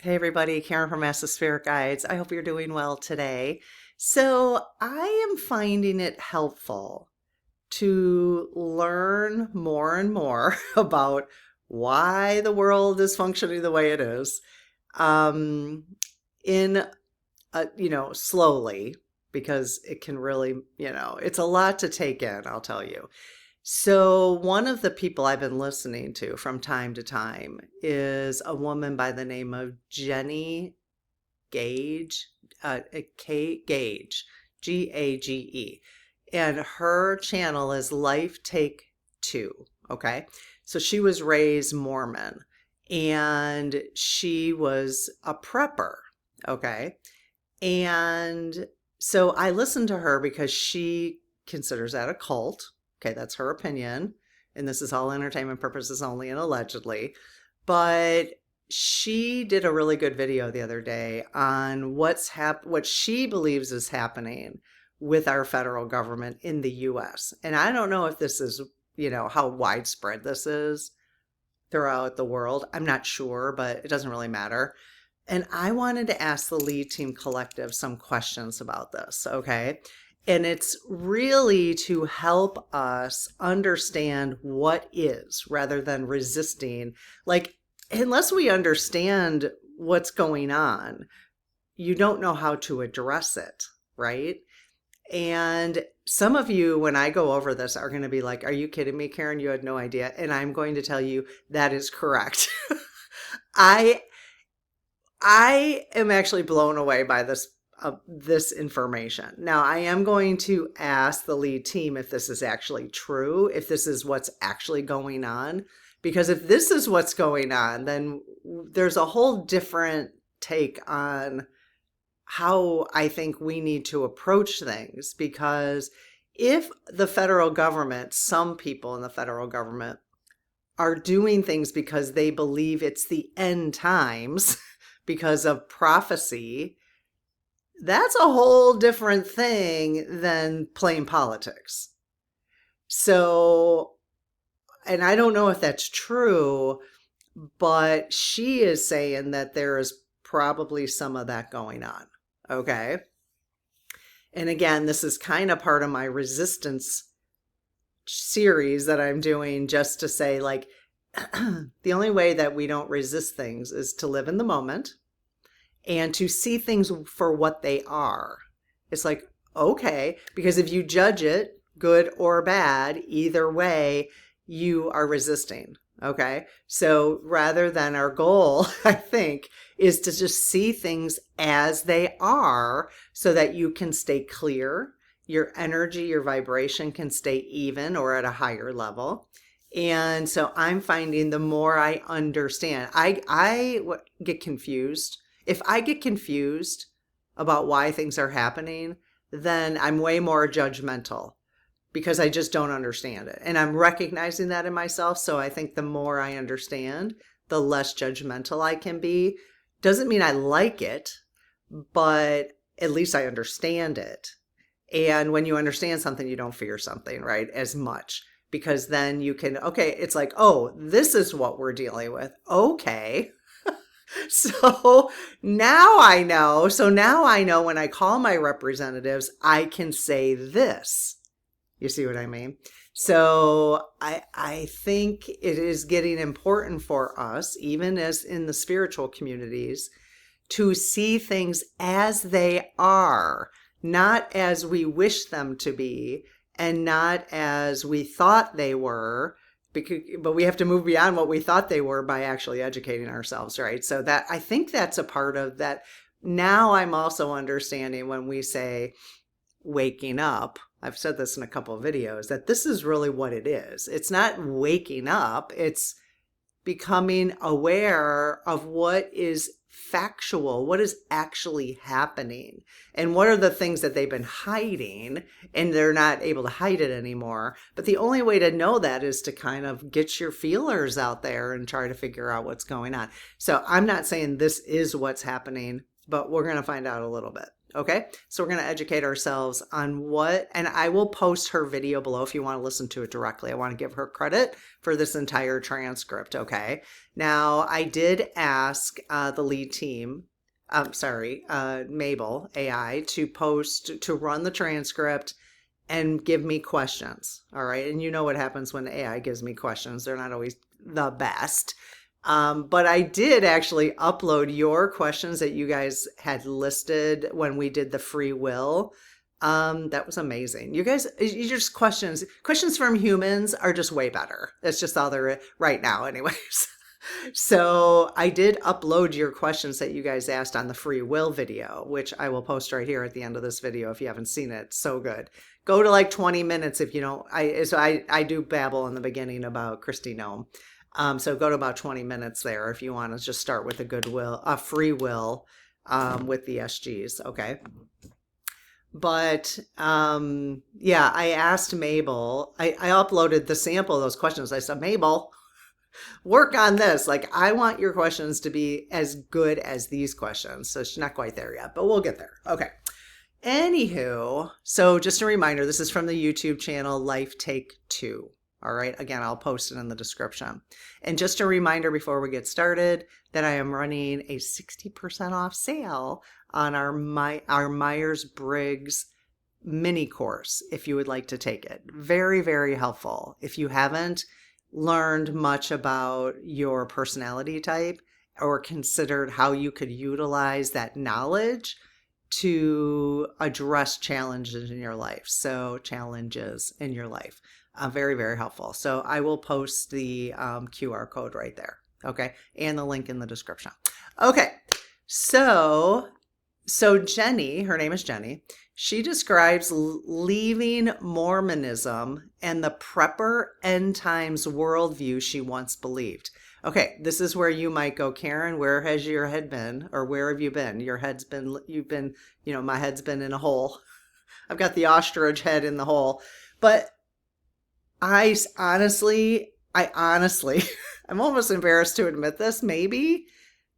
Hey everybody, Karen from Master Spirit Guides. I hope you're doing well today. So I am finding it helpful to learn more and more about why the world is functioning the way it is, um, in slowly, because it can really, it's a lot to take in, I'll tell you. So, one of the people I've been listening to from time to time is a woman by the name of Jennie Gage, Gage, Gage. And her channel is Life Take Two. Okay. So, she was raised Mormon and she was a prepper. Okay. And so I listened to her because she considers that a cult. Okay, that's her opinion. And this is all entertainment purposes only and allegedly. But she did a really good video the other day on what she believes is happening with our federal government in the US. And I don't know if this is, how widespread this is throughout the world. I'm not sure, but it doesn't really matter. And I wanted to ask the Lead Team Collective some questions about this, okay? And it's really to help us understand what is rather than resisting. Like, unless we understand what's going on, you don't know how to address it, right? And some of you, when I go over this, are going to be like, are you kidding me, Karen? You had no idea. And I'm going to tell you that is correct. I am actually blown away by this information. Now, I am going to ask the lead team if this is actually true, if this is what's actually going on, because if this is what's going on, then there's a whole different take on how I think we need to approach things. Because if the federal government, some people in the federal government are doing things because they believe it's the end times, because of prophecy, that's a whole different thing than plain politics. So, and I don't know if that's true, but she is saying that there is probably some of that going on. Okay. And again, this is kind of part of my resistance series that I'm doing, just to say, like, the only way that we don't resist things is to live in the moment and to see things for what they are. It's like, okay, because if you judge it, good or bad, either way, you are resisting. Okay. So rather than, our goal, I think, is to just see things as they are so that you can stay clear. Your energy, your vibration can stay even or at a higher level. And so I'm finding the more I understand, I get confused. If I get confused about why things are happening, then I'm way more judgmental because I just don't understand it. And I'm recognizing that in myself. So I think the more I understand, the less judgmental I can be. Doesn't mean I like it, but at least I understand it. And when you understand something, you don't fear something, right, as much. Because then you can, okay, it's like, oh, this is what we're dealing with. Okay. So now I know. So now I know when I call my representatives, I can say this. You see what I mean? So I think it is getting important for us, even as in the spiritual communities, to see things as they are, not as we wish them to be, and not as we thought they were, but we have to move beyond what we thought they were by actually educating ourselves, right? So that, I think that's a part of that. Now I'm also understanding when we say waking up, I've said this in a couple of videos, that this is really what it is. It's not waking up, it's becoming aware of what is factual, what is actually happening, and what are the things that they've been hiding, and they're not able to hide it anymore. But the only way to know that is to kind of get your feelers out there and try to figure out what's going on. So I'm not saying this is what's happening, but we're going to find out a little bit. Okay, so we're going to educate ourselves on what, and I will post her video below if you want to listen to it directly. I want to give her credit for this entire transcript. Okay, now I did ask the lead team, Mabel AI, to run the transcript and give me questions. All right, and you know what happens when AI gives me questions, they're not always the best. But I did actually upload your questions that you guys had listed when we did the free will. That was amazing. You guys, you just questions from humans are just way better. That's just all there is right now anyways. So I did upload your questions that you guys asked on the free will video, which I will post right here at the end of this video if you haven't seen it. So good. Go to like 20 minutes if you don't. I do babble in the beginning about Christy Nome. So go to about 20 minutes there if you want to just start with a free will with the SGs. Okay. But yeah, I asked Mabel, I uploaded the sample of those questions. I said, Mabel, work on this. Like, I want your questions to be as good as these questions. So she's not quite there yet, but we'll get there. Okay. Anywho, so just a reminder, this is from the YouTube channel Life Take 2. All right. Again, I'll post it in the description. And just a reminder before we get started that I am running a 60% off sale on our Myers-Briggs mini course if you would like to take it. Very, very helpful. If you haven't learned much about your personality type or considered how you could utilize that knowledge to address challenges in your life. Very, very helpful. So I will post the QR code right there. Okay. And the link in the description. Okay. So Jennie, her name is Jennie. She describes leaving Mormonism and the prepper end times worldview she once believed. Okay. This is where you might go, Karen, where has your head been? Or where have you been? My head's been in a hole. I've got the ostrich head in the hole, but I honestly, I'm almost embarrassed to admit this, maybe,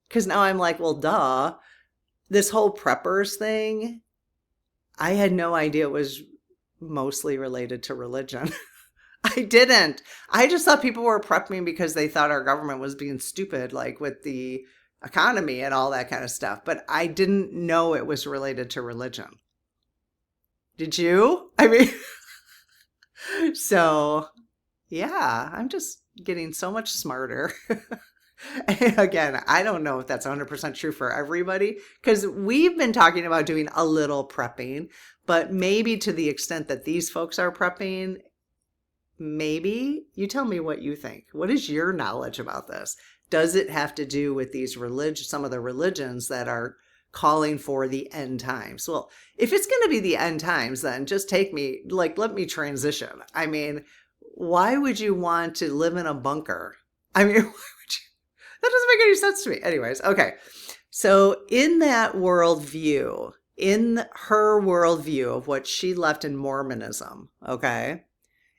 because now I'm like, well, duh, this whole preppers thing, I had no idea it was mostly related to religion. I didn't. I just thought people were prepping because they thought our government was being stupid, like with the economy and all that kind of stuff. But I didn't know it was related to religion. Did you? I mean... So, yeah, I'm just getting so much smarter. Again, I don't know if that's 100% true for everybody because we've been talking about doing a little prepping, but maybe to the extent that these folks are prepping, maybe you tell me what you think. What is your knowledge about this? Does it have to do with some of the religions that are calling for the end times? Well, if it's going to be the end times, then just let me transition. I mean, why would you want to live in a bunker? I mean, that doesn't make any sense to me. Anyways, okay. So in that worldview, in her worldview of what she left in Mormonism, okay,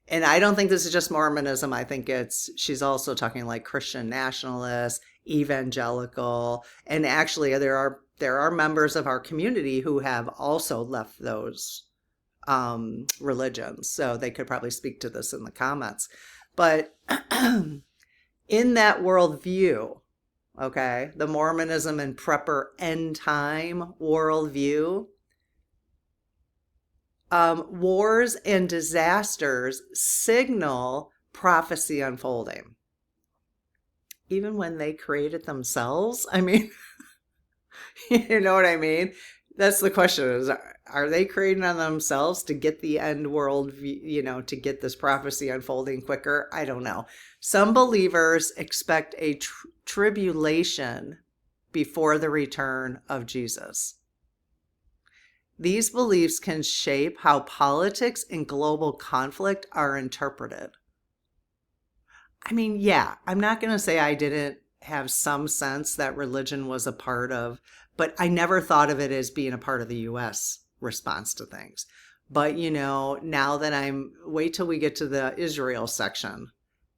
and I don't think this is just Mormonism. I think she's also talking like Christian nationalists, evangelical, and actually there are members of our community who have also left those religions. So they could probably speak to this in the comments. But in that worldview, okay, the Mormonism and prepper end time worldview, wars and disasters signal prophecy unfolding. Even when they created themselves, I mean... You know what I mean? That's the question is, are they creating on themselves to get the end world, to get this prophecy unfolding quicker? I don't know. Some believers expect a tribulation before the return of Jesus. These beliefs can shape how politics and global conflict are interpreted. I mean, yeah, I'm not going to say I didn't have some sense that religion was a part of, but I never thought of it as being a part of the U.S. response to things. But, now that wait till we get to the Israel section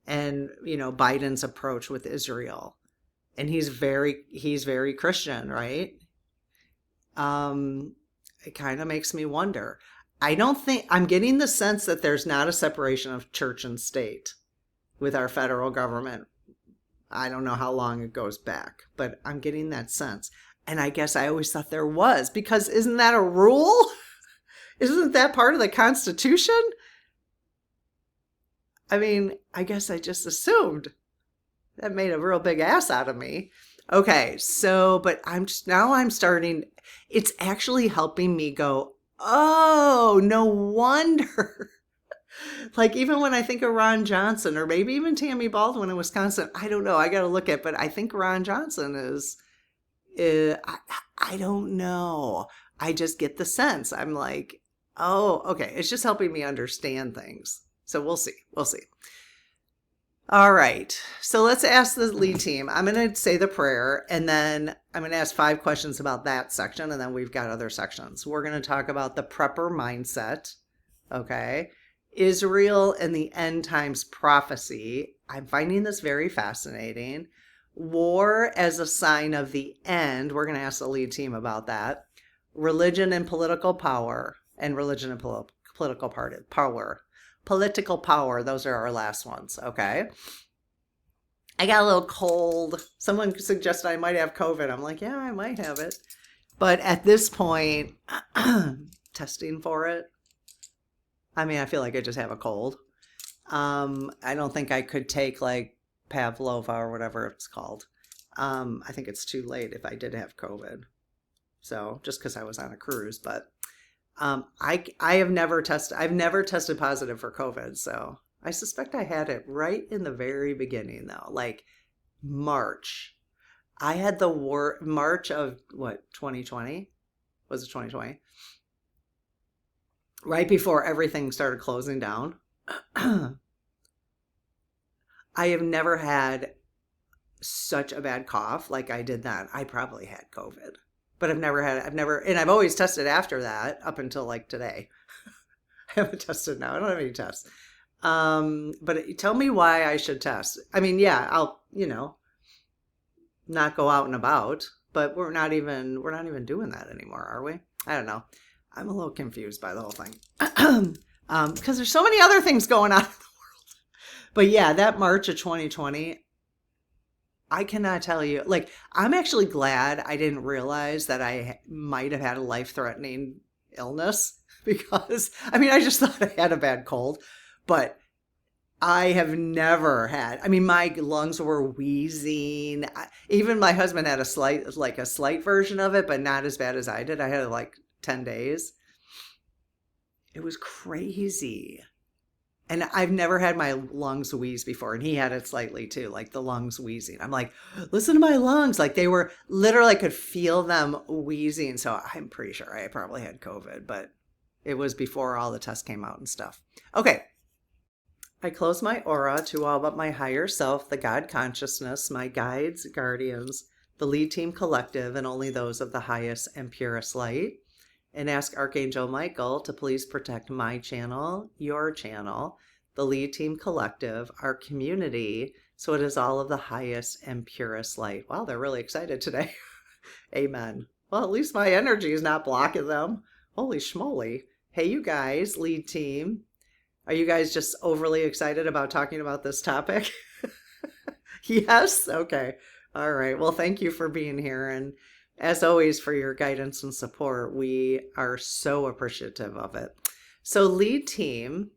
and, Biden's approach with Israel. And he's very Christian, right? it kind of makes me wonder. I don't think, I'm getting the sense that there's not a separation of church and state with our federal government. I don't know how long it goes back, but I'm getting that sense. And I guess I always thought there was, because isn't that a rule? Isn't that part of the Constitution? I mean, I guess I just assumed. That made a real big ass out of me. Okay, so, but I'm starting, it's actually helping me go, oh, no wonder. Like, even when I think of Ron Johnson, or maybe even Tammy Baldwin in Wisconsin, I don't know. I got to look at, but I think Ron Johnson is, I don't know. I just get the sense. I'm like, oh, okay. It's just helping me understand things. So we'll see. We'll see. All right. So let's ask the lead team. I'm going to say the prayer, and then I'm going to ask 5 questions about that section, and then we've got other sections. We're going to talk about the prepper mindset. Okay. Israel and the end times prophecy. I'm finding this very fascinating. War as a sign of the end. We're going to ask the lead team about that. Religion and political power, and religion and political power. Political power. Those are our last ones. Okay. I got a little cold. Someone suggested I might have COVID. I'm like, yeah, I might have it. But at this point, testing for it. I mean, I feel like I just have a cold. I don't think I could take like Pavlova or whatever it's called. I think it's too late if I did have COVID. So just because I was on a cruise, but I have never tested. I've never tested positive for COVID. So I suspect I had it right in the very beginning, though, like March. I had the March of what, 2020? Was it 2020? Right before everything started closing down. I have never had such a bad cough like I did then. I probably had COVID, but and I've always tested after that up until like today. I haven't tested now. I don't have any tests. But tell me why I should test. I mean, yeah, I'll, not go out and about, but we're not even doing that anymore, are we? I don't know. I'm a little confused by the whole thing. Because there's so many other things going on in the world. But yeah, that March of 2020, I cannot tell you. Like, I'm actually glad I didn't realize that I might have had a life-threatening illness, because, I mean, I just thought I had a bad cold. But I have never had, I mean, my lungs were wheezing. Even my husband had a slight version of it, but not as bad as I did. I had like 10 days. It was crazy. And I've never had my lungs wheeze before. And he had it slightly too, like the lungs wheezing. I'm like, listen to my lungs. Like they were literally, I could feel them wheezing. So I'm pretty sure I probably had COVID, but it was before all the tests came out and stuff. Okay. I close my aura to all but my higher self, the God consciousness, my guides, guardians, the lead team collective, and only those of the highest and purest light. And ask Archangel Michael to please protect my channel, your channel, the lead team collective, our community, so it is all of the highest and purest light. Wow, they're really excited today. Amen. Well, at least my energy is not blocking them. Holy schmoly. Hey, you guys, lead team. Are you guys just overly excited about talking about this topic? Yes? Okay. All right. Well, thank you for being here. And as always, for your guidance and support. We are so appreciative of it. So lead team,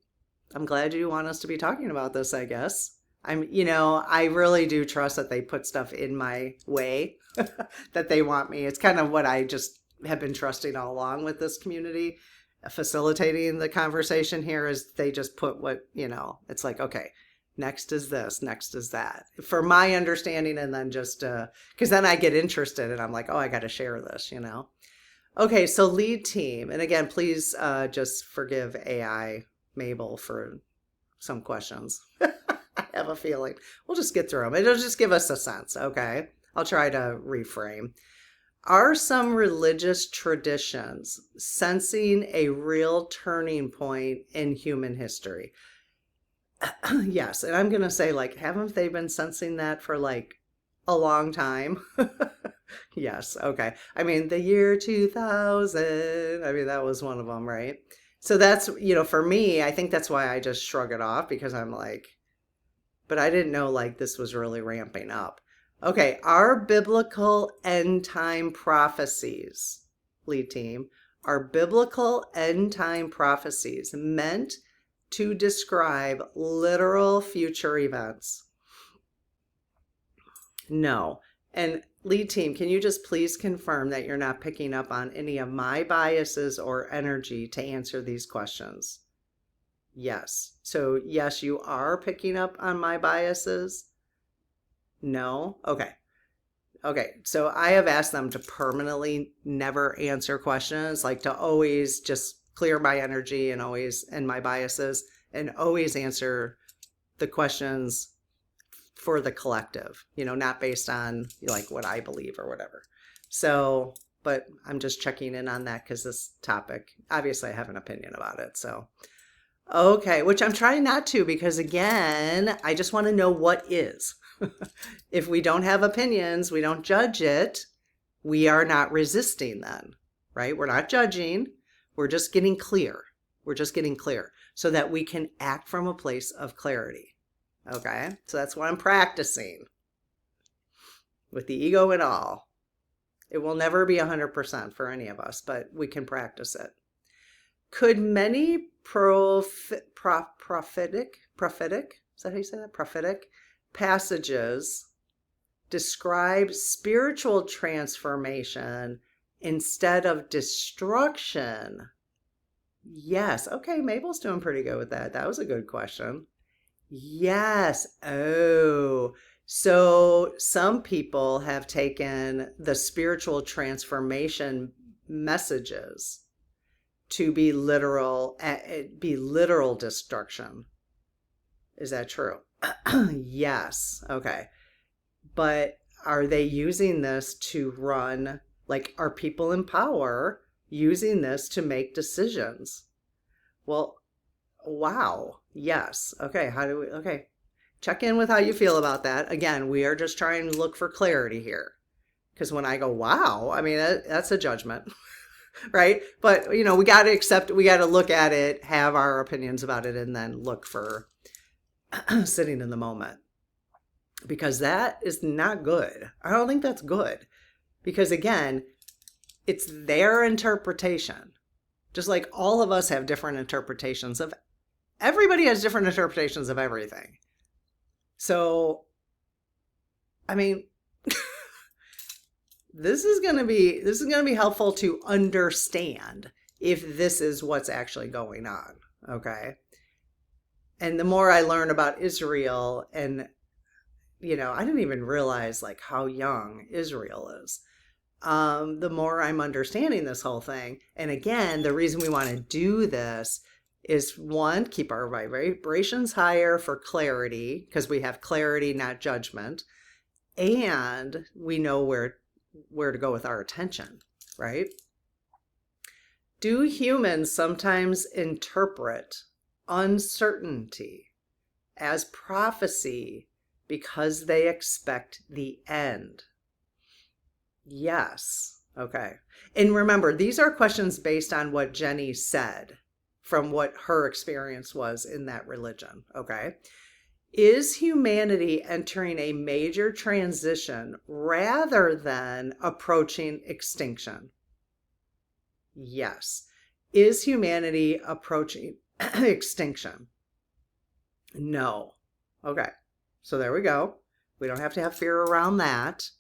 I'm glad you want us to be talking about this, I guess. I really do trust that they put stuff in my way that they want me. It's kind of what I just have been trusting all along with this community. Facilitating the conversation here is they just put what, it's like, okay, next is this, next is that, for my understanding. And then just, because then I get interested and I'm like, oh, I got to share this, Okay, so lead team. And again, please just forgive AI Mabel for some questions. I have a feeling we'll just get through them. It'll just give us a sense. Okay, I'll try to reframe. Are some religious traditions sensing a real turning point in human history? Yes. And I'm going to say, like, haven't they been sensing that for like a long time? Yes. Okay. I mean, the year 2000. I mean, that was one of them, right? So that's, for me, I think that's why I just shrug it off because I'm like, but I didn't know like this was really ramping up. Okay. Are biblical end time prophecies, lead team, are biblical end time prophecies meant to describe literal future events? No. And lead team, can you just please confirm that you're not picking up on any of my biases or energy to answer these questions? Yes. So, yes, you are picking up on my biases? No? Okay. Okay. So, I have asked them to permanently never answer questions, like to always just clear my energy and my biases and always answer the questions for the collective, not based on like what I believe or whatever. So, but I'm just checking in on that because this topic, obviously I have an opinion about it. So, okay, which I'm trying not to because again, I just want to know what is. If we don't have opinions, we don't judge it, we are not resisting then, right? We're not judging. We're just getting clear. We're just getting clear so that we can act from a place of clarity. Okay, so that's what I'm practicing with the ego and all. It will never be 100% for any of us, but we can practice it. Could many prophetic, is that how you say that? Prophetic passages describe spiritual transformation instead of destruction? Yes. Okay, Mabel's doing pretty good with that. That was a good question. Yes. Oh, so some people have taken the spiritual transformation messages to be literal destruction. Is that true? Yes. Okay. But are they using this to run, like, are people in power using this to make decisions? Well, wow. Yes. Okay. Okay. Check in with how you feel about that. Again, we are just trying to look for clarity here. Because when I go, wow, I mean, that's a judgment, right? But, we got to we got to look at it, have our opinions about it, and then look for sitting in the moment. Because that is not good. I don't think that's good. Because again, it's their interpretation. Just like all of us have different interpretations of everybody has different interpretations of everything. So, I mean, this is going to be helpful to understand if this is what's actually going on, okay? And the more I learn about Israel, and I didn't even realize like how young Israel is. The more I'm understanding this whole thing. And again, the reason we want to do this is one, keep our vibrations higher for clarity, because we have clarity, not judgment. And we know where to go with our attention, right? Do humans sometimes interpret uncertainty as prophecy because they expect the end? Yes. Okay. And remember, these are questions based on what Jennie said from what her experience was in that religion. Okay. Is humanity entering a major transition rather than approaching extinction? Yes. Is humanity approaching extinction? No. Okay. So there we go. We don't have to have fear around that.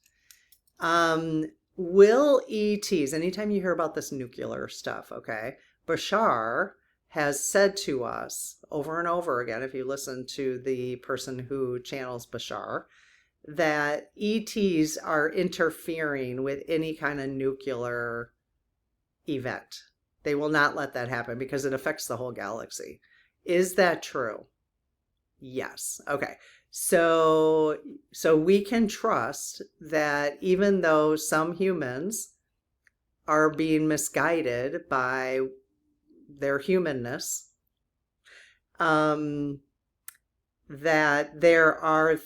Will ETs, anytime you hear about this nuclear stuff, okay, Bashar has said to us over and over again, if you listen to the person who channels Bashar, that ETs are interfering with any kind of nuclear event. They will not let that happen because it affects the whole galaxy. Is that true? Yes. Okay. So we can trust that even though some humans are being misguided by their humanness, that there are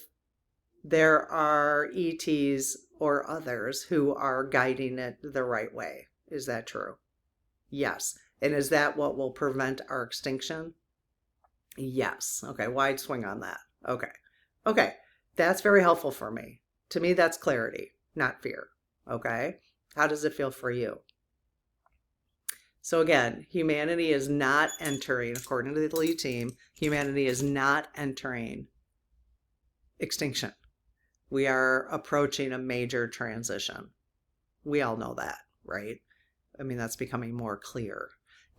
ETs or others who are guiding it the right way. Is that true? Yes. And is that what will prevent our extinction? Yes. Okay, wide swing on that. Okay. Okay, that's very helpful for me. To me, that's clarity, not fear. Okay? How does it feel for you? So again, humanity is not entering, according to the lead team, humanity is not entering extinction. We are approaching a major transition. We all know that, right? I mean, that's becoming more clear.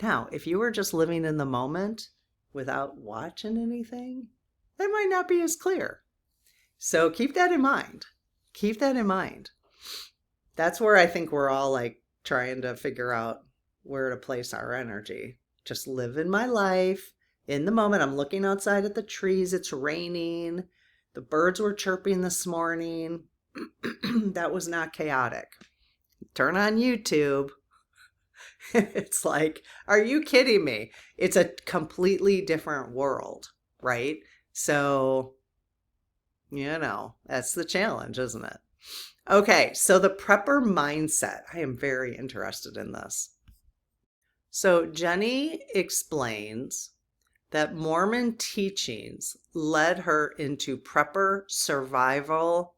Now, if you were just living in the moment without watching anything, that might not be as clear. So keep that in mind. Keep that in mind. That's where I think we're all like trying to figure out where to place our energy. Just living my life in the moment. I'm looking outside at the trees. It's raining. The birds were chirping this morning. That was not chaotic. Turn on YouTube. It's like, are you kidding me? It's a completely different world, right? So, that's the challenge, isn't it? Okay, so the prepper mindset. I am very interested in this. So Jennie explains that Mormon teachings led her into prepper survival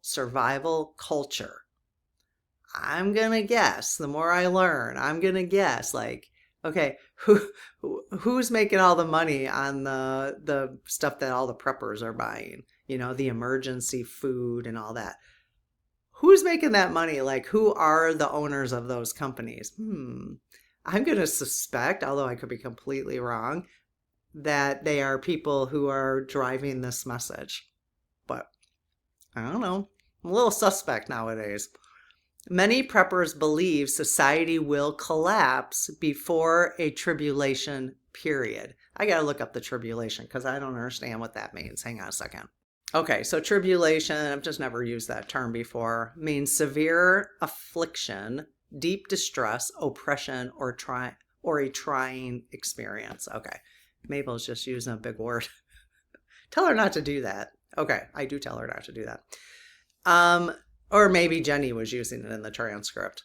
culture. I'm going to guess, the more I learn, I'm going to guess like, okay, who's making all the money on the stuff that all the preppers are buying? The emergency food and all that. Who's making that money? Like, who are the owners of those companies? I'm going to suspect, although I could be completely wrong, that they are people who are driving this message. But I don't know. I'm a little suspect nowadays. Many preppers believe society will collapse before a tribulation period. I got to look up the tribulation because I don't understand what that means. Hang on a second. Okay, so tribulation, I've just never used that term before, means severe affliction, deep distress, oppression, or a trying experience. Okay, Mabel's just using a big word. Tell her not to do that. Okay, I do tell her not to do that. Or maybe Jennie was using it in the transcript.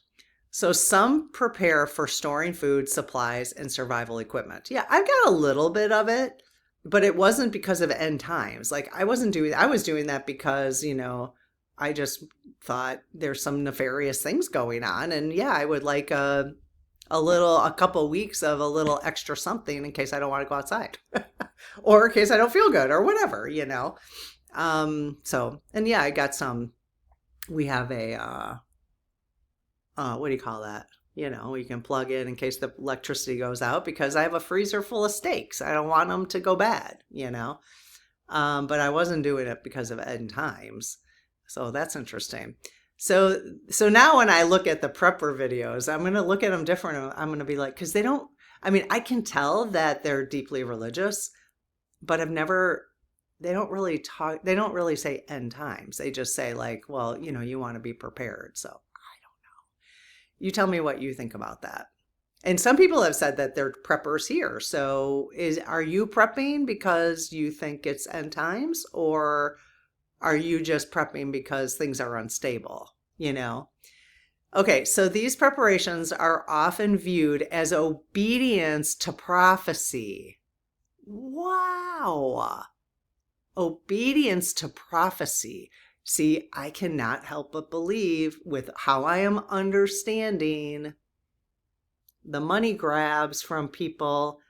So some prepare for storing food, supplies, and survival equipment. Yeah, I've got a little bit of it, but it wasn't because of end times. Like I was doing that because, I just thought there's some nefarious things going on. And yeah, I would like a couple weeks of a little extra something in case I don't want to go outside or in case I don't feel good or whatever, and yeah, I got some. We have a, what do you call that? You can plug in case the electricity goes out because I have a freezer full of steaks. I don't want them to go bad, but I wasn't doing it because of end times. So that's interesting. So now when I look at the prepper videos, I'm going to look at them different. I'm going to be like, because I can tell that they're deeply religious, but they don't really say end times. They just say like, well, you want to be prepared. So I don't know. You tell me what you think about that. And some people have said that they're preppers here. So are you prepping because you think it's end times, or are you just prepping because things are unstable? Okay, so these preparations are often viewed as obedience to prophecy. Wow. Obedience to prophecy. See, I cannot help but believe with how I am understanding the money grabs from people.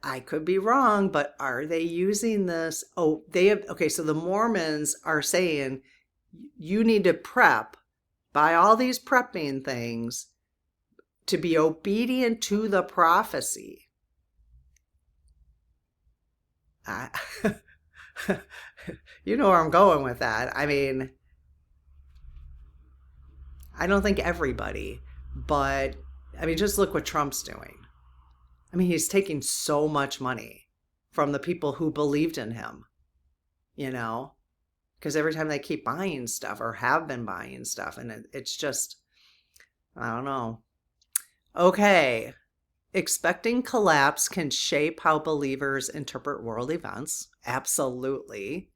I could be wrong, but are they using this? Oh, okay, so the Mormons are saying you need to buy all these prepping things to be obedient to the prophecy. You know where I'm going with that. I mean, I don't think everybody, but just look what Trump's doing. He's taking so much money from the people who believed in him, because every time they keep buying stuff or have been buying stuff, and it's just, I don't know. Okay. Expecting collapse can shape how believers interpret world events. Absolutely.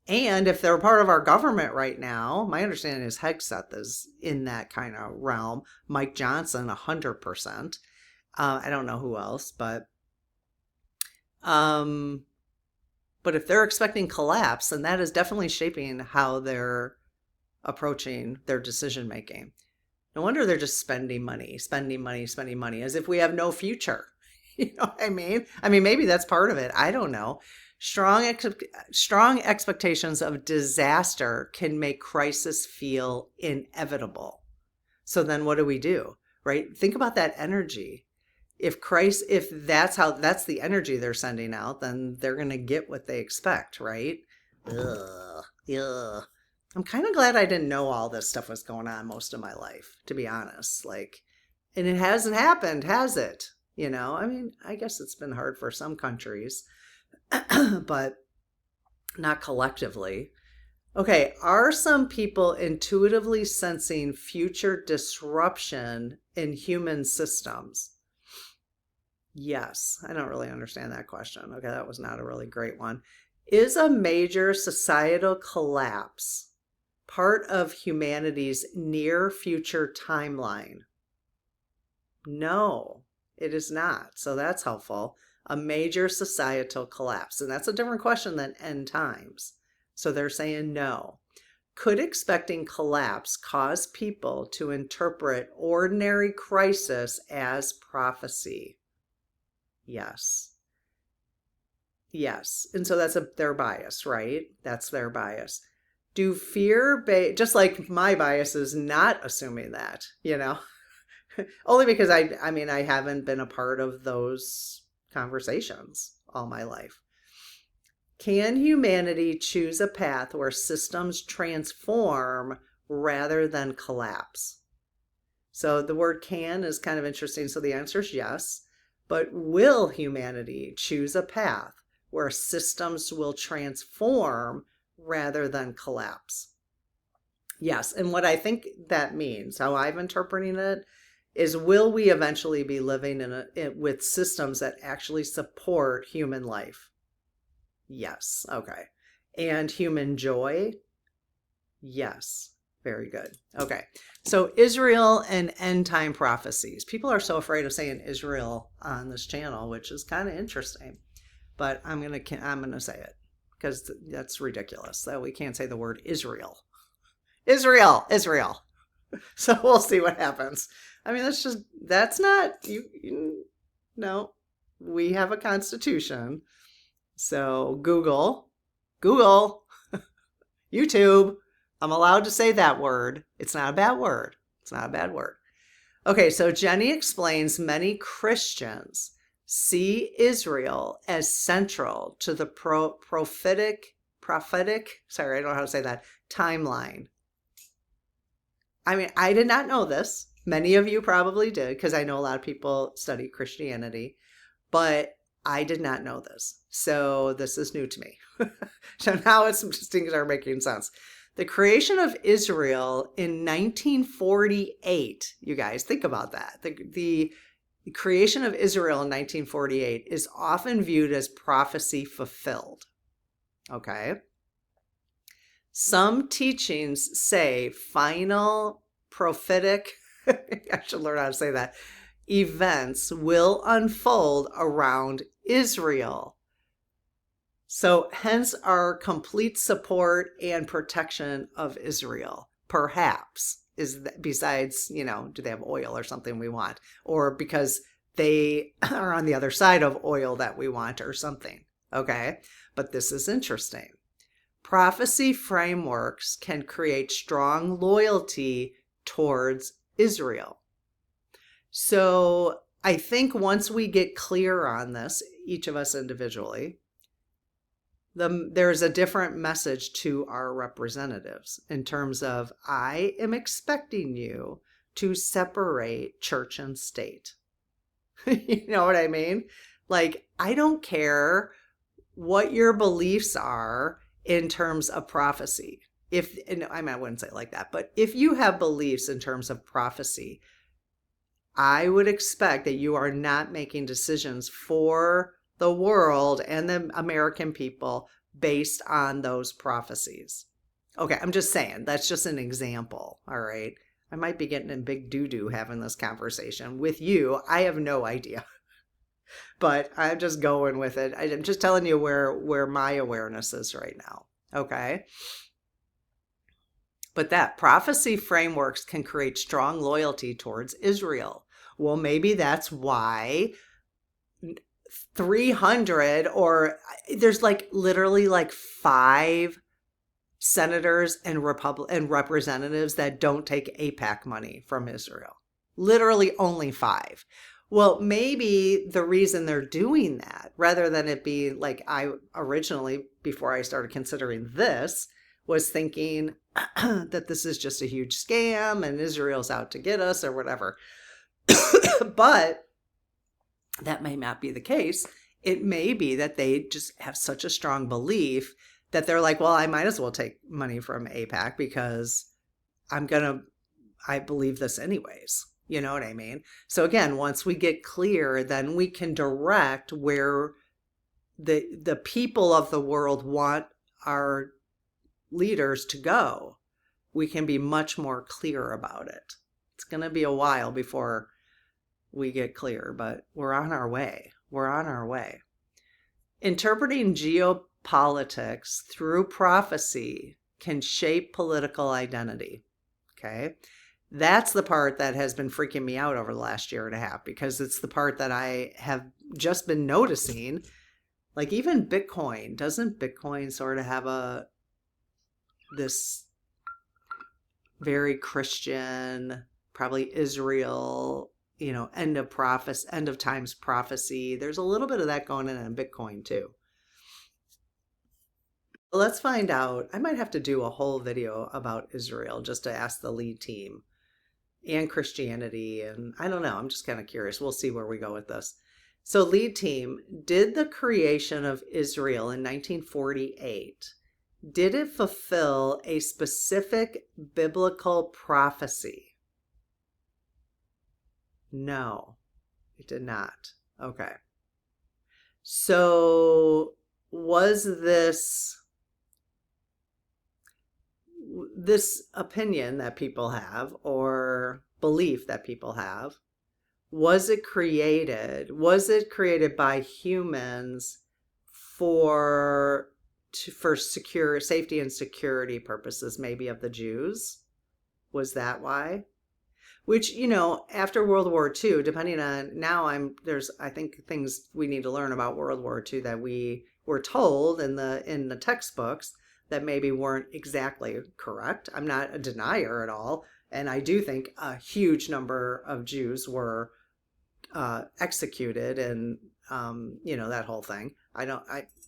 And if they're part of our government right now, my understanding is Hegseth is in that kind of realm. Mike Johnson, 100%. I don't know who else, um, but if they're expecting collapse, then that is definitely shaping how they're approaching their decision making. No wonder they're just spending money, spending money, spending money, as if we have no future. You know what I mean? I mean, maybe that's part of it. I don't know. Strong expectations of disaster can make crisis feel inevitable. So then what do? Right? Think about that energy. If that's the energy they're sending out, then they're going to get what they expect, right? Ugh. Ugh. I'm kind of glad I didn't know all this stuff was going on most of my life, to be honest. Like, and it hasn't happened, has it? You know, I mean, I guess it's been hard for some countries, but not collectively. Okay, are some people intuitively sensing future disruption in human systems? Yes, I don't really understand that question. Okay, that was not a really great one. Is a major societal collapse part of humanity's near future timeline? No, it is not. So that's helpful. A major societal collapse. And that's a different question than end times. So they're saying no. Could expecting collapse cause people to interpret ordinary crisis as prophecy? Yes. Yes. And so that's their bias, right? That's their bias. Do just like my bias is not assuming that, you know, only because I mean, I haven't been a part of those conversations all my life. Can humanity choose a path where systems transform rather than collapse? So the word can is kind of interesting. So the answer is yes. But will humanity choose a path where systems will transform rather than collapse? Yes. And what I think that means, how I'm interpreting it, is will we eventually be living with systems that actually support human life? Yes. Okay. And human joy? Yes. Very good. Okay. So Israel and end time prophecies. People are so afraid of saying Israel on this channel, which is kind of interesting. But I'm gonna say it because that's ridiculous that we can't say the word Israel. Israel. So we'll see what happens. I mean, that's not no. We have a constitution. So Google, YouTube. I'm allowed to say that word. It's not a bad word. Okay, so Jennie explains many Christians see Israel as central to the prophetic, sorry, I don't know how to say that, timeline. I mean, I did not know this. Many of you probably did, because I know a lot of people study Christianity, but I did not know this. So this is new to me. So now some things are making sense. The creation of Israel in 1948, you guys, think about that. The creation of Israel in 1948 is often viewed as prophecy fulfilled. Okay. Some teachings say final prophetic, I should learn how to say that, events will unfold around Israel. So hence our complete support and protection of Israel, perhaps, besides, do they have oil or something we want? Or because they are on the other side of oil that we want or something. Okay, but this is interesting. Prophecy frameworks can create strong loyalty towards Israel. So I think once we get clear on this, each of us individually, there's a different message to our representatives in terms of, I am expecting you to separate church and state. You know what I mean? Like, I don't care what your beliefs are in terms of prophecy. I wouldn't say it like that, but if you have beliefs in terms of prophecy, I would expect that you are not making decisions for the world and the American people based on those prophecies. Okay, I'm just saying, that's just an example, all right? I might be getting in big doo-doo having this conversation with you. I have no idea. But I'm just going with it. I'm just telling you where my awareness is right now. Okay? But that prophecy frameworks can create strong loyalty towards Israel. Well, maybe that's why 300 or there's like literally like 5 senators and representatives that don't take AIPAC money from Israel. Literally only 5. Well, maybe the reason they're doing that, rather than it being like I originally, before I started considering this, was thinking that this is just a huge scam and Israel's out to get us or whatever. But that may not be the case. It may be that they just have such a strong belief that they're like, well, I might as well take money from AIPAC because I believe this anyways. You know what I mean? So again, once we get clear, then we can direct where the people of the world want our leaders to go. We can be much more clear about it. It's going to be a while before we get clear, but we're on our way. We're on our way. Interpreting geopolitics through prophecy can shape political identity. Okay? That's the part that has been freaking me out over the last year and a half, because it's the part that I have just been noticing. Like even Bitcoin, doesn't Bitcoin sort of have this very Christian, probably Israel, end of times prophecy. There's a little bit of that going in Bitcoin too. Let's find out. I might have to do a whole video about Israel just to ask the lead team and Christianity. And I don't know. I'm just kind of curious. We'll see where we go with this. So lead team, did the creation of Israel in 1948, did it fulfill a specific biblical prophecy? No, it did not. Okay. So was this opinion that people have or belief that people have, was it created by humans for secure safety and security purposes, maybe of the Jews? Was that why? Which, after World War II, depending on now, there's I think things we need to learn about World War II that we were told in the textbooks that maybe weren't exactly correct. I'm not a denier at all. And I do think a huge number of Jews were executed and, that whole thing.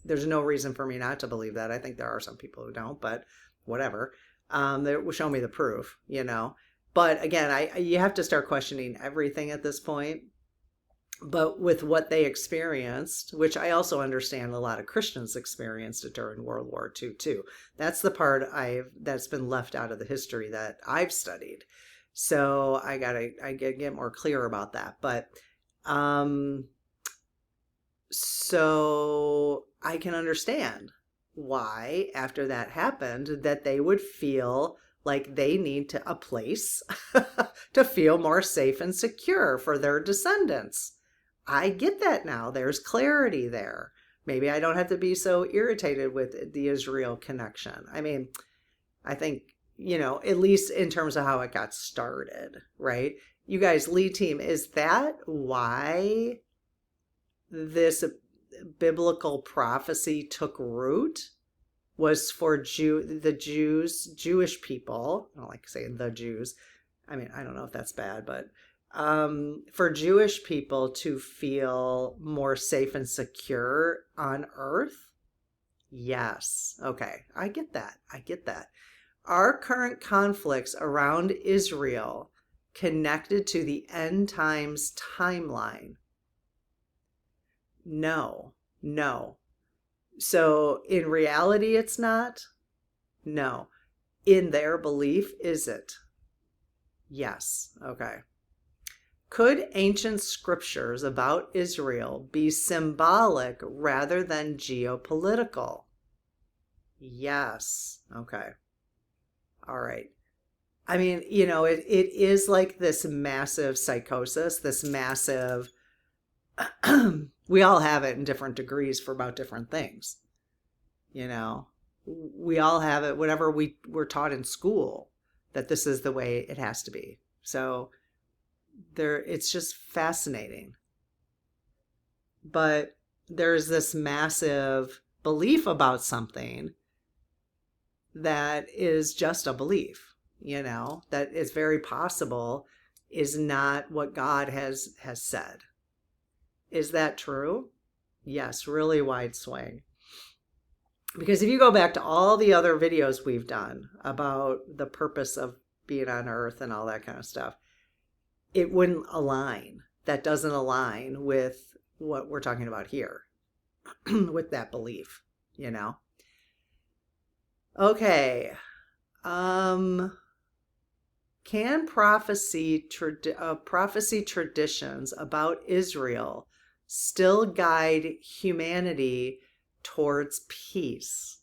There's no reason for me not to believe that. I think there are some people who don't, but whatever. They will show me the proof, But again, you have to start questioning everything at this point. But with what they experienced, which I also understand a lot of Christians experienced it during World War II too. That's the part that's been left out of the history that I've studied. So I get more clear about that. But so I can understand why after that happened that they would feel like they need a place to feel more safe and secure for their descendants. I get that now. There's clarity there. Maybe I don't have to be so irritated with the Israel connection. I mean, I think, at least in terms of how it got started, right? You guys, lead team, is that why this biblical prophecy took root? Was for Jewish people. I don't like saying the Jews. I mean, I don't know if that's bad, but for Jewish people to feel more safe and secure on earth? Yes. Okay. I get that. Are current conflicts around Israel connected to the end times timeline? No. So in reality, it's not? No. In their belief, is it? Yes. Okay. Could ancient scriptures about Israel be symbolic rather than geopolitical? Yes. Okay. All right. I mean, it is like this massive psychosis, this massive, we all have it in different degrees for about different things, you know. We all have it, whatever we were taught in school, that this is the way it has to be. So it's just fascinating. But there's this massive belief about something that is just a belief, that is very possible is not what God has said. Is that true? Yes, really wide swing. Because if you go back to all the other videos we've done about the purpose of being on earth and all that kind of stuff, it wouldn't align. That doesn't align with what we're talking about here, with that belief, Okay. Can prophecy traditions about Israel still guide humanity towards peace?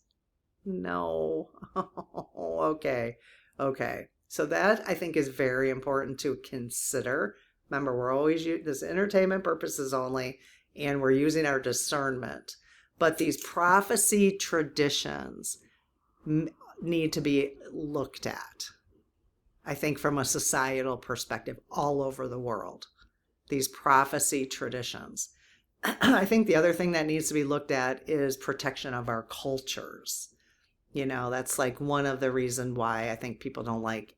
No. Okay. Okay. So that I think is very important to consider. Remember, we're always this entertainment purposes only, and we're using our discernment. But these prophecy traditions need to be looked at, I think, from a societal perspective all over the world. These prophecy traditions. I think the other thing that needs to be looked at is protection of our cultures. That's like one of the reasons why I think people don't like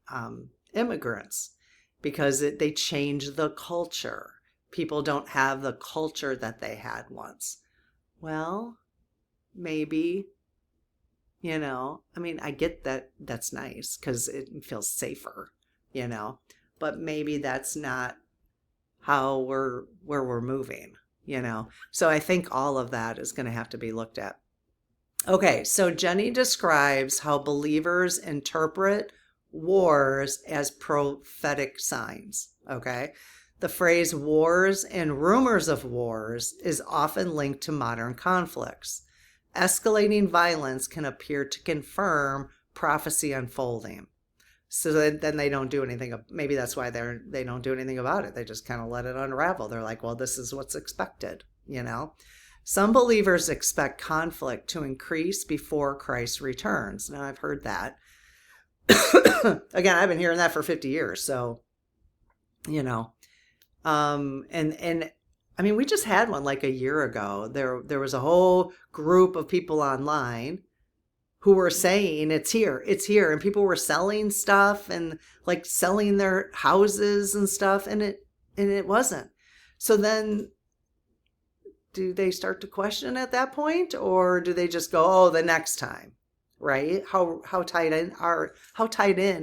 immigrants, because they change the culture. People don't have the culture that they had once. Well, maybe, I mean, I get that that's nice because it feels safer, but maybe that's not how where we're moving, So I think all of that is going to have to be looked at. Okay, so Jennie describes how believers interpret wars as prophetic signs. Okay, the phrase wars and rumors of wars is often linked to modern conflicts. Escalating violence can appear to confirm prophecy unfolding. So then they don't do anything. Maybe that's why they don't do anything about it. They just kind of let it unravel. They're like, well, this is what's expected, Some believers expect conflict to increase before Christ returns. Now, I've heard that. Again, I've been hearing that for 50 years. So, and I mean, we just had one like a year ago. There was a whole group of people online who were saying it's here, and people were selling stuff and like selling their houses and stuff, and it wasn't. So then, do they start to question at that point, or do they just go, oh, the next time, right? How tied in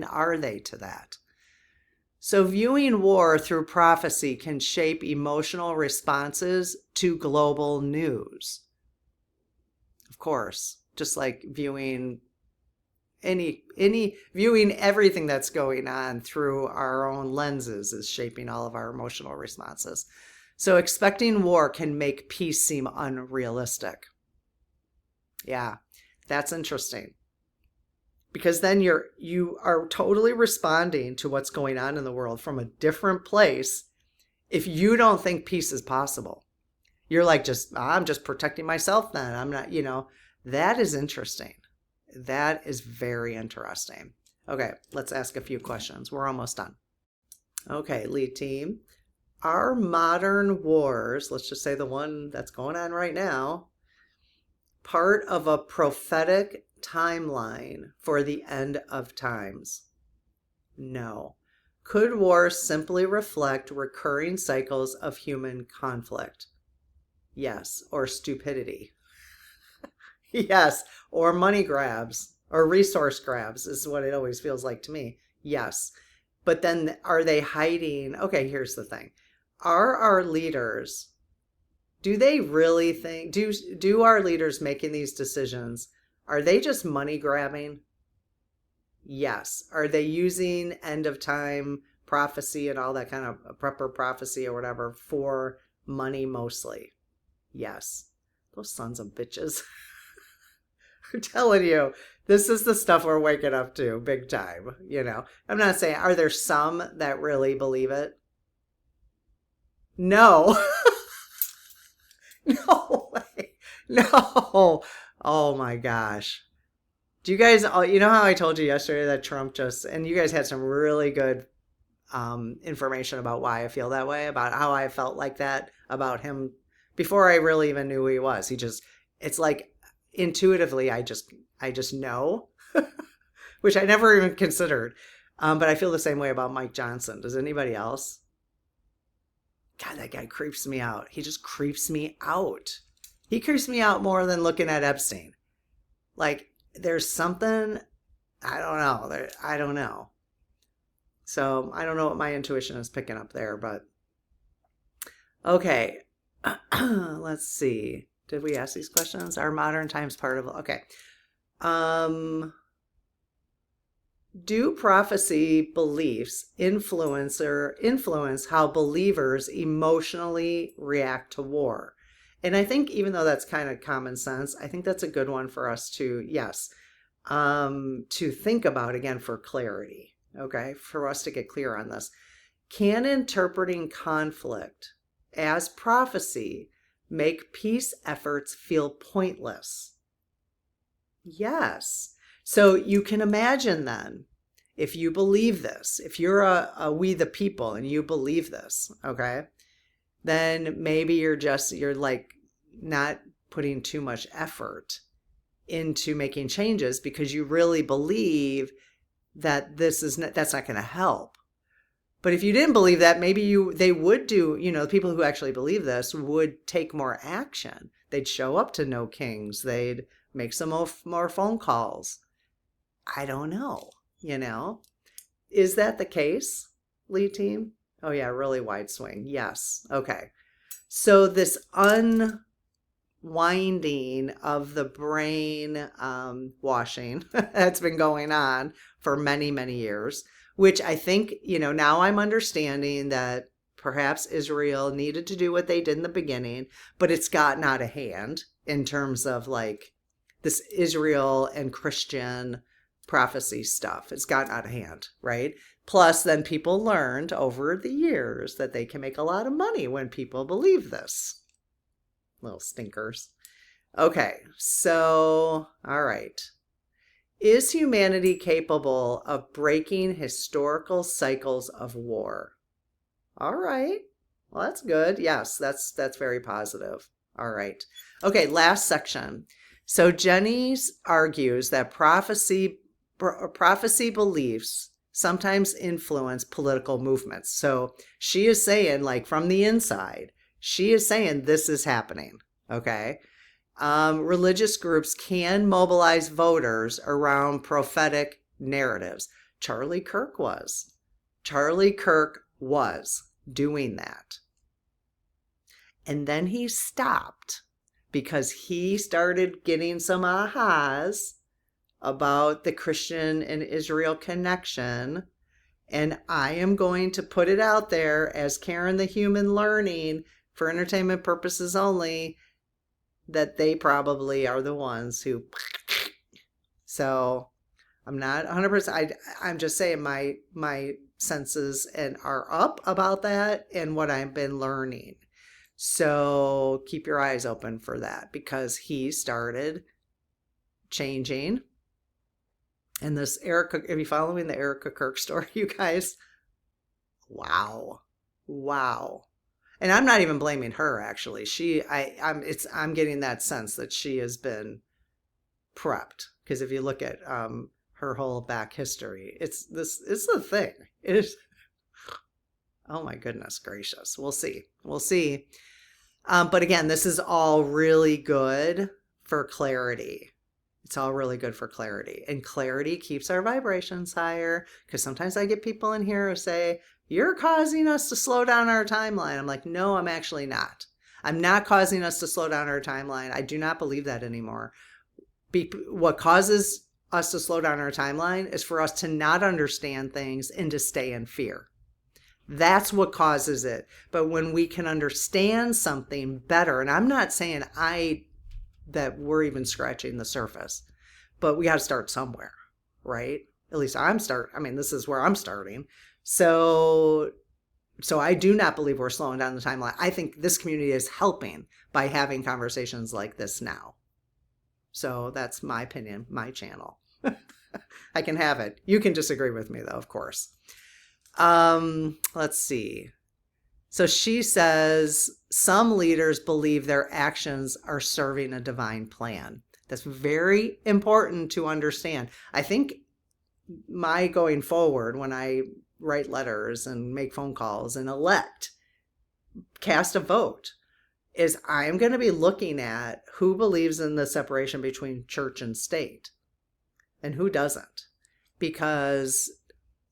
are they to that? So viewing war through prophecy can shape emotional responses to global news. Of course, just like viewing viewing everything that's going on through our own lenses is shaping all of our emotional responses. So expecting war can make peace seem unrealistic. Yeah, that's interesting. Because then you are totally responding to what's going on in the world from a different place if you don't think peace is possible. You're like, I'm just protecting myself then. I'm not, that is interesting. That is very interesting. Okay, let's ask a few questions. We're almost done. Okay, lead team. Are modern wars, let's just say the one that's going on right now, part of a prophetic timeline for the end of times? No. Could wars simply reflect recurring cycles of human conflict? Yes. Or stupidity? Yes. Or money grabs or resource grabs is what it always feels like to me. Yes. But then are they hiding? Okay, here's the thing. Are our leaders, do they really think, do our leaders making these decisions, are they just money grabbing? Yes. Are they using end of time prophecy and all that kind of prepper prophecy or whatever for money mostly? Yes. Those sons of bitches. I'm telling you, this is the stuff we're waking up to big time, I'm not saying, are there some that really believe it? No. No way. No. Oh my gosh. Do you guys, you know how I told you yesterday that Trump and you guys had some really good information about why I feel that way, about how I felt like that about him before I really even knew who he was. It's like intuitively, I just know, which I never even considered. But I feel the same way about Mike Johnson. Does anybody else? God, that guy creeps me out. He just creeps me out. He creeps me out more than looking at Epstein. Like, there's something, I don't know. I don't know. So I don't know what my intuition is picking up there, but okay. Let's see. Did we ask these questions? Are modern times part of, okay. Do prophecy beliefs influence how believers emotionally react to war? And I think even though that's kind of common sense, I think that's a good one for us to, yes, to think about again for clarity, okay, for us to get clear on this. Can interpreting conflict as prophecy make peace efforts feel pointless? Yes. So you can imagine then, if you believe this, if you're a we the people and you believe this, okay, then maybe you're like not putting too much effort into making changes because you really believe that that's not going to help. But if you didn't believe that, maybe they would do, the people who actually believe this would take more action. They'd show up to No Kings. They'd make some more phone calls. I don't know, Is that the case, lead team? Oh yeah, really wide swing. Yes. Okay. So this unwinding of the brain washing that's been going on for many, many years, which I think, now I'm understanding that perhaps Israel needed to do what they did in the beginning, but it's gotten out of hand in terms of like this Israel and Christian prophecy stuff. It's gotten out of hand, right? Plus, then people learned over the years that they can make a lot of money when people believe this. Little stinkers. Okay, so, all right. Is humanity capable of breaking historical cycles of war? All right. Well, that's good. Yes, that's very positive. All right. Okay, last section. So Jennie argues that prophecy beliefs sometimes influence political movements. So she is saying, like from the inside, she is saying this is happening. Okay. Religious groups can mobilize voters around prophetic narratives. Charlie Kirk was doing that. And then he stopped because he started getting some ahas about the Christian and Israel connection. And I am going to put it out there as Karen the Human Learning for entertainment purposes only, that they probably are the ones who. So I'm not 100%. I'm just saying my senses are up about that and what I've been learning. So keep your eyes open for that because he started changing. And this Erica, are you following the Erica Kirk story, you guys? Wow. And I'm not even blaming her, actually. I'm getting that sense that she has been prepped. Because if you look at her whole back history, it's the thing. It is. Oh my goodness gracious. We'll see. But again, this is all really good for clarity. It's all really good for clarity. And clarity keeps our vibrations higher. Because sometimes I get people in here who say, you're causing us to slow down our timeline. I'm like, no, I'm actually not. I'm not causing us to slow down our timeline. I do not believe that anymore. What causes us to slow down our timeline is for us to not understand things and to stay in fear. That's what causes it. But when we can understand something better, and I'm not saying that we're even scratching the surface. but we got to start somewhere, right? At least this is where I'm starting. So I do not believe we're slowing down the timeline. I think this community is helping by having conversations like this now. So that's my opinion, my channel. I can have it. You can disagree with me, though, of course. Let's see. So she says, some leaders believe their actions are serving a divine plan. That's very important to understand. I think my going forward, when I write letters and make phone calls and cast a vote, is I'm going to be looking at who believes in the separation between church and state and who doesn't. Because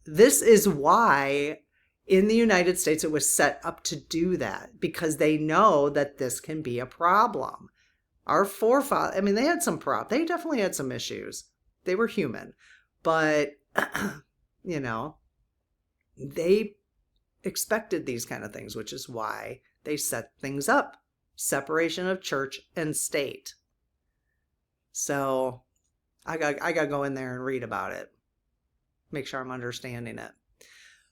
this is why in the United States it was set up to do that, because they know that this can be a problem. Our forefathers, they had some they definitely had some issues. They were human. But, they expected these kind of things, which is why they set things up. Separation of church and state. So I got to go in there and read about it. Make sure I'm understanding it.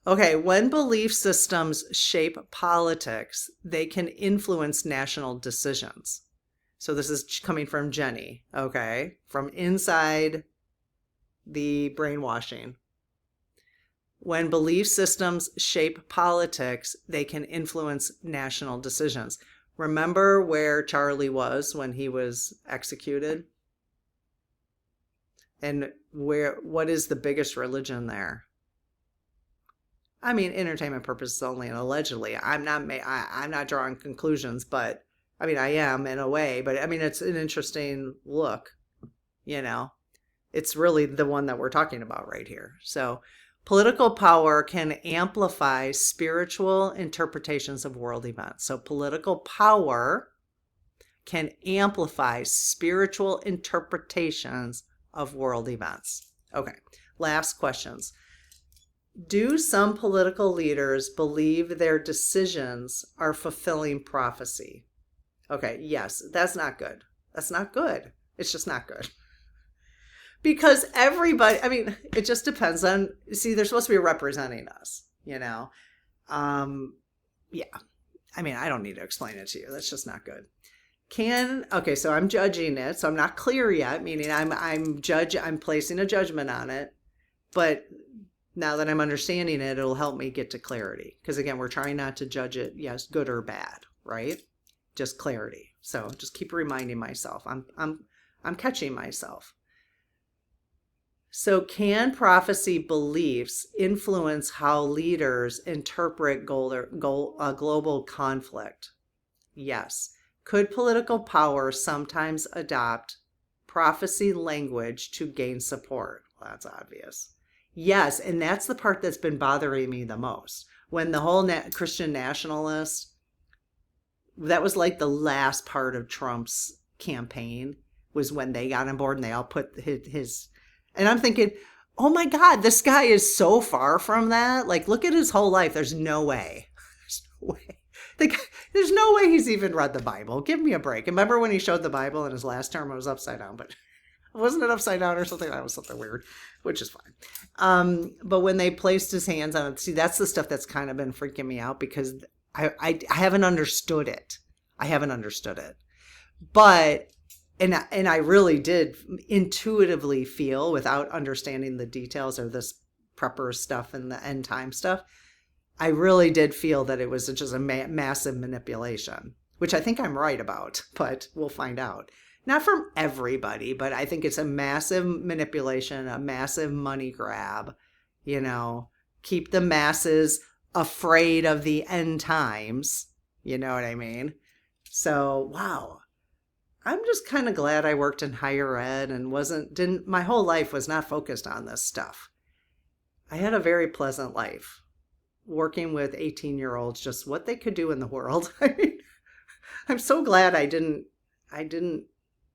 Okay, when belief systems shape politics, they can influence national decisions. So this is coming from Jennie, okay? From inside the brainwashing. When belief systems shape politics, they can influence national decisions. Remember where Charlie was when he was executed? And what is the biggest religion there? Entertainment purposes only, and allegedly. I'm not drawing conclusions, but I am in a way, but it's an interesting look, It's really the one that we're talking about right here. So political power can amplify spiritual interpretations of world events. So political power can amplify spiritual interpretations of world events. Okay, last questions. Do some political leaders believe their decisions are fulfilling prophecy? Okay, yes, that's not good. That's not good. It's just not good. Because everybody, it just depends on, they're supposed to be representing us, Yeah. I don't need to explain it to you. That's just not good. So I'm judging it. So I'm not clear yet, meaning I'm placing a judgment on it. But now that I'm understanding it, it'll help me get to clarity. Because again, we're trying not to judge it, yes, good or bad, right? Just clarity. So just keep reminding myself. I'm catching myself. So can prophecy beliefs influence how leaders interpret global conflict? Yes. Could political power sometimes adopt prophecy language to gain support? Well, that's obvious. Yes, and that's the part that's been bothering me the most. When the whole Christian nationalist, that was like the last part of Trump's campaign, was when they got on board and they all put his and I'm thinking, oh my God, this guy is so far from that. Like, look at his whole life. There's no way. There's no way he's even read the Bible. Give me a break. Remember when he showed the Bible in his last term? It was upside down, but wasn't it upside down or something? That was something weird, which is fine. But when they placed his hands on it, that's the stuff that's kind of been freaking me out, because I haven't understood it. But And I really did intuitively feel, without understanding the details of this prepper stuff and the end time stuff, I really did feel that it was just a massive manipulation, which I think I'm right about, but we'll find out. Not from everybody, but I think it's a massive manipulation, a massive money grab, keep the masses afraid of the end times. You know what I mean? So, wow. I'm just kind of glad I worked in higher ed and my whole life was not focused on this stuff. I had a very pleasant life working with 18-year-olds, just what they could do in the world. I'm so glad I didn't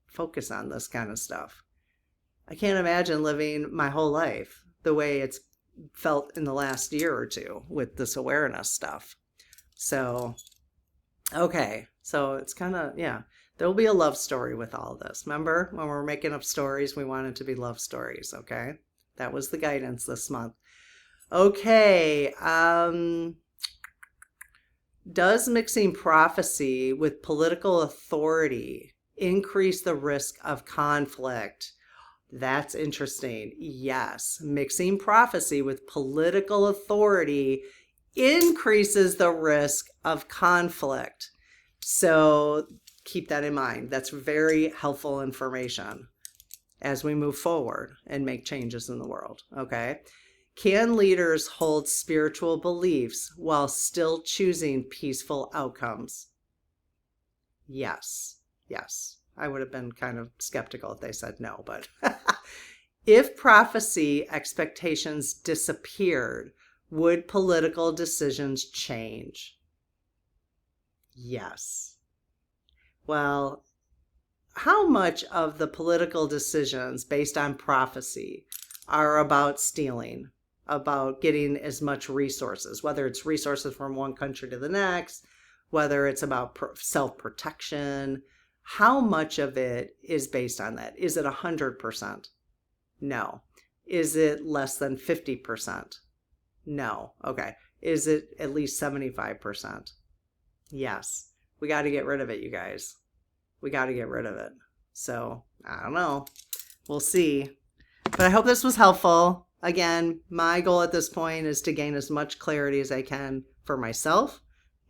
focus on this kind of stuff. I can't imagine living my whole life the way it's felt in the last year or two with this awareness stuff. So, okay. So it's kind of, yeah. There will be a love story with all this. Remember, when we're making up stories, we want it to be love stories, okay? That was the guidance this month. Okay, does mixing prophecy with political authority increase the risk of conflict? That's interesting. Yes, mixing prophecy with political authority increases the risk of conflict. So keep that in mind. That's very helpful information as we move forward and make changes in the world. Okay. Can leaders hold spiritual beliefs while still choosing peaceful outcomes? Yes. Yes. I would have been kind of skeptical if they said no, but if prophecy expectations disappeared, would political decisions change? Yes. Well, how much of the political decisions based on prophecy are about stealing, about getting as much resources, whether it's resources from one country to the next, whether it's about self-protection? How much of it is based on that? Is it 100%? No. Is it less than 50%? No. Okay. Is it at least 75%? Yes. We got to get rid of it, you guys. We got to get rid of it. So, I don't know. We'll see. But I hope this was helpful. Again, my goal at this point is to gain as much clarity as I can for myself.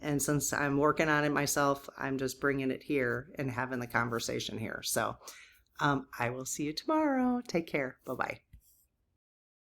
And since I'm working on it myself, I'm just bringing it here and having the conversation here. So, I will see you tomorrow. Take care. Bye-bye.